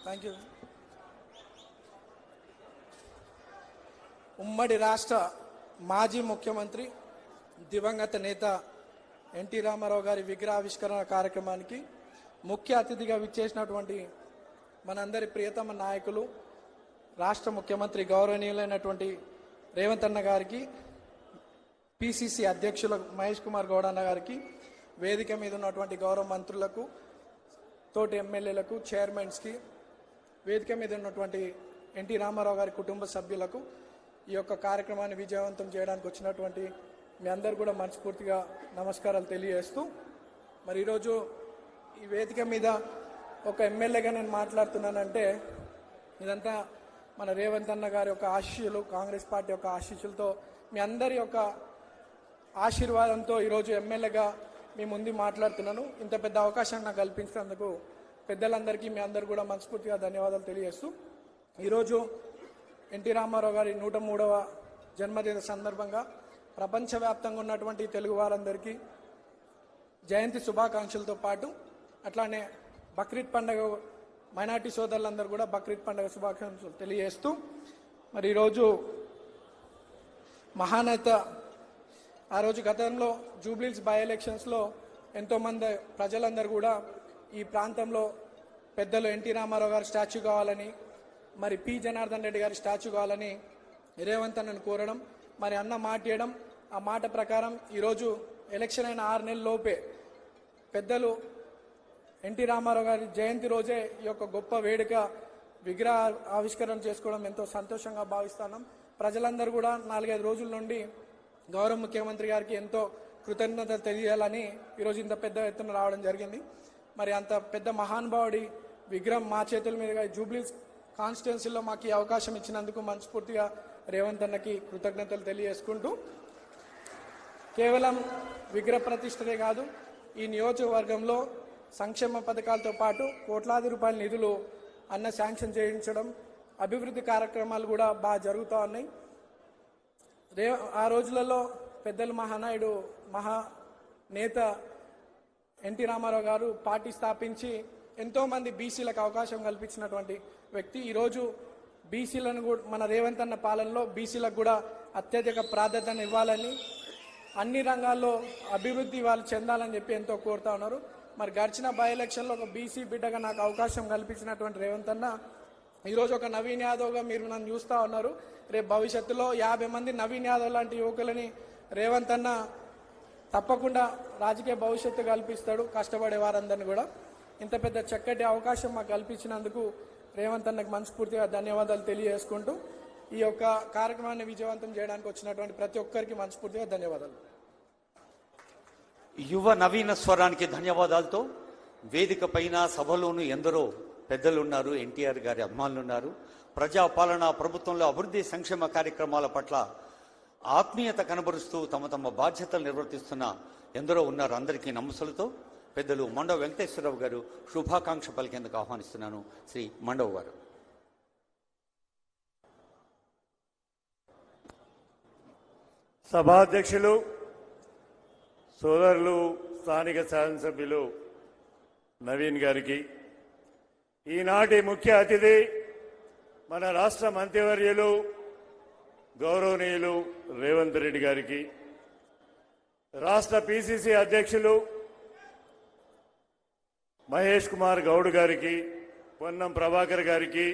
Thank you. ఉమ్మడి రాష్ట్ర మాజీ ముఖ్యమంత్రి దివంగత నేత ఎన్టీ రామారావు గారి విగ్రహావిష్కరణ కార్యక్రమానికి ముఖ్య అతిథిగా విచ్చేసినటువంటి మనందరి ప్రియతమ నాయకులు రాష్ట్ర ముఖ్యమంత్రి గౌరవనీయులైనటువంటి రేవంత్ అన్న గారికి, పిసిసి అధ్యక్షులు మహేష్ కుమార్ గౌడ్ అన్న గారికి, వేదిక మీద ఉన్నటువంటి గౌరవ మంత్రులకు, తోటి ఎమ్మెల్యేలకు, చైర్మన్స్కి, వేదిక మీద ఉన్నటువంటి ఎన్టీ రామారావు గారి కుటుంబ సభ్యులకు, ఈ యొక్క కార్యక్రమాన్ని విజయవంతం చేయడానికి వచ్చినటువంటి మీ అందరు కూడా మనస్ఫూర్తిగా నమస్కారాలు తెలియజేస్తూ, మరి ఈరోజు ఈ వేదిక మీద ఒక ఎమ్మెల్యేగా నేను మాట్లాడుతున్నానంటే ఇదంతా మన రేవంత్ అన్న గారి యొక్క ఆశీస్సులు, కాంగ్రెస్ పార్టీ యొక్క ఆశీస్సులతో, మీ అందరి యొక్క ఆశీర్వాదంతో ఈరోజు ఎమ్మెల్యేగా మీ ముందు మాట్లాడుతున్నాను. ఇంత పెద్ద అవకాశం నాకు కల్పించినందుకు పెద్దలందరికీ మీ అందరు కూడా మనస్ఫూర్తిగా ధన్యవాదాలు తెలియజేస్తూ, ఈరోజు ఎన్టీ రామారావు గారి 103వ జన్మదిన సందర్భంగా ప్రపంచవ్యాప్తంగా ఉన్నటువంటి తెలుగు వారందరికీ జయంతి శుభాకాంక్షలతో పాటు అట్లానే బక్రీద్ పండుగ మైనార్టీ సోదరులందరూ కూడా బక్రీద్ పండుగ శుభాకాంక్షలు తెలియజేస్తూ, మరి ఈరోజు మహానేత ఆ రోజు గతంలో జూబ్లీహిల్స్ బై ఎలక్షన్స్లో ఎంతోమంది ప్రజలందరూ కూడా ఈ ప్రాంతంలో పెద్దలు ఎన్టీ రామారావు గారి స్టాచ్యూ కావాలని, మరి పి జనార్దన్ రెడ్డి గారి స్టాచ్యూ కావాలని రేవంత్ అన్నను కోరడం, మరి అన్న మాట ఇవ్వడం, ఆ మాట ప్రకారం ఈరోజు ఎలక్షన్ అయిన 6 నెలల లోపే పెద్దలు ఎన్టీ రామారావు గారి జయంతి రోజే ఈ యొక్క గొప్ప వేడుక విగ్రహ ఆవిష్కరణ చేసుకోవడం ఎంతో సంతోషంగా భావిస్తున్నాం. ప్రజలందరూ కూడా 4-5 రోజుల నుండి గౌరవ ముఖ్యమంత్రి గారికి ఎంతో కృతజ్ఞతలు తెలియాలని ఈరోజు ఇంత పెద్ద ఎత్తున రావడం జరిగింది. మరి అంత పెద్ద మహానుభావుడి విగ్రహం మా చేతుల మీదుగా జూబ్లీహిల్స్ కాన్స్టిట్యున్సీలో మాకు ఈ అవకాశం ఇచ్చినందుకు మనస్ఫూర్తిగా రేవంత్ అన్నకి కృతజ్ఞతలు తెలియజేసుకుంటూ, కేవలం విగ్రహ ప్రతిష్టనే కాదు, ఈ నియోజకవర్గంలో సంక్షేమ పథకాలతో పాటు కోట్లాది రూపాయల నిధులు అన్న శాంక్షన్ చేయించడం, అభివృద్ధి కార్యక్రమాలు కూడా బాగా జరుగుతూ ఉన్నాయి. ఆ రోజులలో పెద్దలు మహానాయుడు మహానేత ఎన్టీ రామారావు గారు పార్టీ స్థాపించి ఎంతోమంది బీసీలకు అవకాశం కల్పించినటువంటి వ్యక్తి. ఈరోజు బీసీలను కూడా మన రేవంత్ అన్న పాలనలో బీసీలకు కూడా అత్యధిక ప్రాధాన్యత ఇవ్వాలని, అన్ని రంగాల్లో అభివృద్ధి వాళ్ళు చెందాలని చెప్పి ఎంతో కోరుతా ఉన్నారు. మరి గడిచిన బై ఎలక్షన్లో ఒక బీసీ బిడ్డగా నాకు అవకాశం కల్పించినటువంటి రేవంత్ అన్న ఈరోజు ఒక నవీన్ యాదవ్గా మీరు నన్ను చూస్తూ ఉన్నారు. రేపు భవిష్యత్తులో 50 మంది నవీన్ యాదవ్ లాంటి యువకులని రేవంత్ అన్న తప్పకుండా రాజకీయ భవిష్యత్తు కల్పిస్తాడు, కష్టపడే వారందరినీ కూడా. ఇంత పెద్ద చక్కటి అవకాశం మాకు కల్పించినందుకు రేవంత్ అన్నకు మనస్ఫూర్తిగా ధన్యవాదాలు తెలియజేసుకుంటూ, ఈ యొక్క కార్యక్రమాన్ని విజయవంతం చేయడానికి వచ్చినటువంటి ప్రతి ఒక్కరికి మనస్ఫూర్తిగా ధన్యవాదాలు. యువ నవీన స్వరానికి ధన్యవాదాలతో వేదిక పైన సభలోనూ ఎందరో పెద్దలు ఉన్నారు, ఎన్టీఆర్ గారి అభిమానులు ఉన్నారు. ప్రజాపాలన ప్రభుత్వంలో అభివృద్ధి సంక్షేమ కార్యక్రమాల పట్ల ఆత్మీయత కనబరుస్తూ తమ తమ బాధ్యతలు నిర్వర్తిస్తున్న ఎందరో ఉన్నారు. అందరికీ నమస్సులతో పెద్దలు మండవ వెంకటేశ్వరరావు గారు శుభాకాంక్ష పలికేందుకు ఆహ్వానిస్తున్నాను. శ్రీ మండవ్ గారు. సభాధ్యక్షులు, సోదరులు, స్థానిక శాసనసభ్యులు నవీన్ గారికి, ఈనాటి ముఖ్య అతిథి మన రాష్ట్ర మంత్రివర్యులు గౌరవనీయులు రేవంత్ రెడ్డి గారికి, రాష్ట్ర పిసిసి అధ్యక్షులు మహేష్ కుమార్ గౌడ్ గారికి, పొన్నం ప్రభాకర్ గారికి,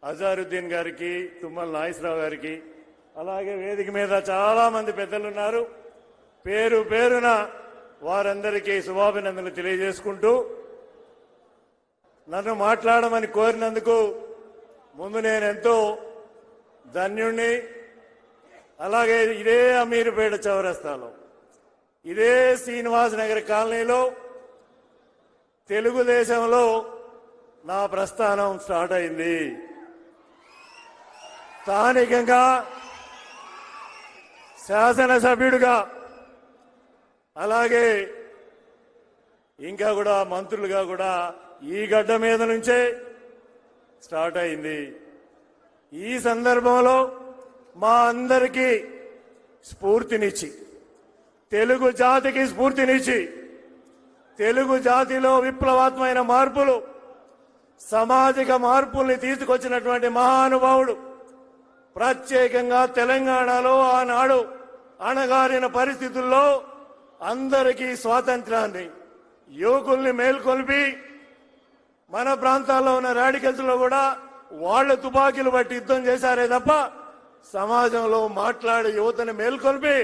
అజారుద్దీన్ గారికి, తుమ్మల నాగేశ్వరరావు గారికి, అలాగే వేదిక మీద చాలా మంది పెద్దలు ఉన్నారు. పేరు పేరున వారందరికీ శుభాభినందనలు తెలియజేసుకుంటూ, నన్ను మాట్లాడమని కోరినందుకు ముందు నేనెంతో ధన్యుణ్ణి. అలాగే ఇదే అమీర్పేట చౌరస్తాలో, ఇదే శ్రీనివాస్ నగర్ కాలనీలో తెలుగుదేశంలో నా ప్రస్థానం స్టార్ట్ అయింది. స్థానికంగా శాసనసభ్యుడిగా, అలాగే ఇంకా కూడా మంత్రులుగా కూడా ఈ గడ్డ మీద నుంచే స్టార్ట్ అయింది. ఈ సందర్భంలో మా అందరికీ స్ఫూర్తినిచ్చి, తెలుగు జాతికి స్ఫూర్తినిచ్చి, తెలుగు జాతిలో విప్లవాత్మకమైన మార్పులు సామాజిక మార్పుల్ని తీసుకొచ్చినటువంటి మహానుభావుడు. ప్రత్యేకంగా తెలంగాణలో ఆనాడు అణగారిన పరిస్థితుల్లో అందరికీ స్వాతంత్రాన్ని, యువకుల్ని మేల్కొల్పి మన ప్రాంతాల్లో ఉన్న రాడికల్స్ లో కూడా వాళ్ళ తుపాకీలు బట్టి యుద్ధం చేశారే తప్ప సమాజంలో మాట్లాడే యువతని మేల్కొల్పి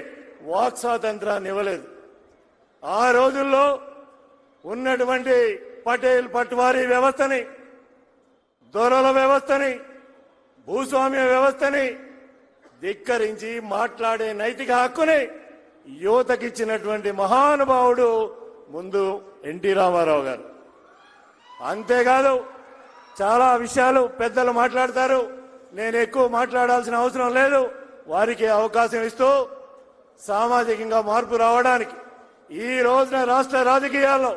వాక్ స్వాతంత్రాన్ని ఇవ్వలేదు. ఆ రోజుల్లో ఉన్నటువంటి పటేల్ పట్వారీ వ్యవస్థని, దొరల వ్యవస్థని, భూస్వామ్య వ్యవస్థని ధిక్కరించి మాట్లాడే నైతిక హక్కుని యువతకిచ్చినటువంటి మహానుభావుడు ముందు ఎన్టీ రామారావు గారు. అంతేకాదు చాలా విషయాలు పెద్దలు మాట్లాడతారు, నేను ఎక్కువ మాట్లాడాల్సిన అవసరం లేదు. వారికి అవకాశం ఇస్తూ సామాజికంగా మార్పు రావడానికి ఈ రోజున రాష్ట్ర రాజకీయాల్లో,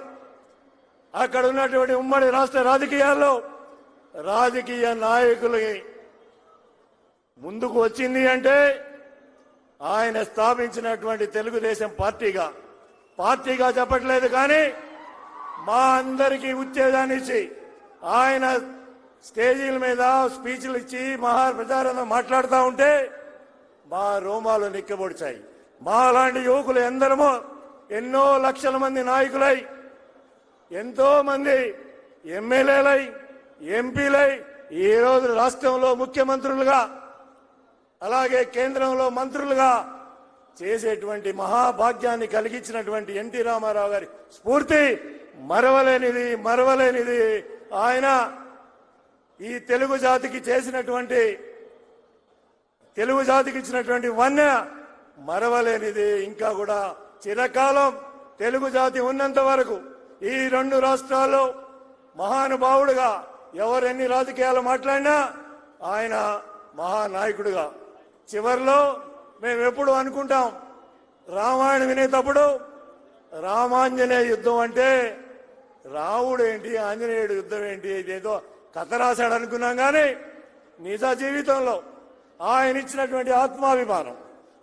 అక్కడ ఉన్నటువంటి ఉమ్మడి రాష్ట్ర రాజకీయాల్లో రాజకీయ నాయకులకి ముందుకు వచ్చింది అంటే ఆయన స్థాపించినటువంటి తెలుగుదేశం పార్టీగా చెప్పట్లేదు, కానీ మా అందరికీ ఉత్తేజాన్ని ఇచ్చి ఆయన స్టేజీల మీద స్పీచ్లు ఇచ్చి మహా ప్రచారంలో మాట్లాడుతూ ఉంటే మా రోమాలు నిక్కబొడిచాయి. మా లాంటి యువకులు ఎందరమో ఎన్నో లక్షల మంది నాయకులై, ఎంతో మంది ఎమ్మెల్యేలై, ఎంపీలై ఈ రోజు రాష్ట్రంలో ముఖ్యమంత్రులుగా, అలాగే కేంద్రంలో మంత్రులుగా చేసేటువంటి మహాభాగ్యాన్ని కలిగించినటువంటి ఎన్టీ రామారావు గారి స్ఫూర్తి మరవలేనిది. ఆయన ఈ తెలుగు జాతికి ఇచ్చినటువంటి వన్య మరవలేనిది. ఇంకా కూడా చిరకాలం తెలుగు జాతి ఉన్నంత వరకు ఈ రెండు రాష్ట్రాల్లో మహానుభావుడుగా ఎవరెన్ని రాజకీయాలు మాట్లాడినా ఆయన మహానాయకుడుగా. చివరిలో మేము ఎప్పుడు అనుకుంటాం, రామాయణం వినేటప్పుడు రామాంజనేయ యుద్ధం అంటే రాముడు ఏంటి, ఆంజనేయుడు యుద్ధం ఏంటి, ఇదేదో కథ రాశాడు అనుకున్నాం. కానీ నిజ జీవితంలో ఆయన ఇచ్చినటువంటి ఆత్మాభిమానం,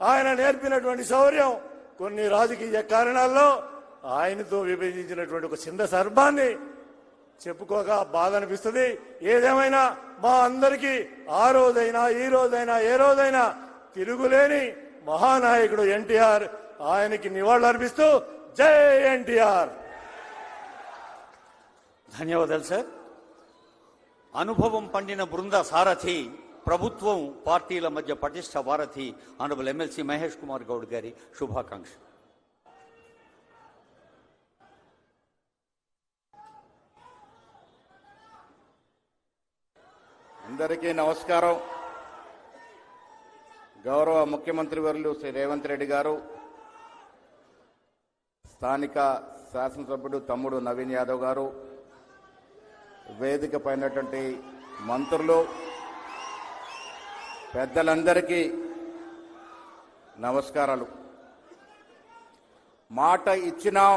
ఆయన నేర్పినటువంటి శౌర్యం, కొన్ని రాజకీయ కారణాల్లో ఆయనతో విభజించినటువంటి ఒక చిన్న సర్బాన్ని చెప్పుకోగా బాధ అనిపిస్తుంది. ఏదేమైనా మా అందరికీ ఆ రోజైనా ఈ రోజైనా ఏ రోజైనా తిరుగులేని మహానాయకుడు ఎన్టీఆర్. ఆయనకి నివాళులు అర్పిస్తూ జై ఎన్టీఆర్. ధన్యవాదాలు సార్. అనుభవం పండిన బృంద సారథి, ప్రభుత్వం పార్టీల మధ్య పటిష్ట వారథి ఆనరబుల్ ఎమ్మెల్సీ మహేష్ కుమార్ గౌడ్ గారి శుభాకాంక్ష. అందరికీ నమస్కారం. గౌరవ ముఖ్యమంత్రి వర్యులు శ్రీ రేవంత్ రెడ్డి గారు, స్థానిక శాసనసభ్యుడు తమ్ముడు నవీన్ యాదవ్ గారు, వేదిక పైనటువంటి మంత్రులు, పెద్దలందరికీ నమస్కారాలు. మాట ఇచ్చినాం,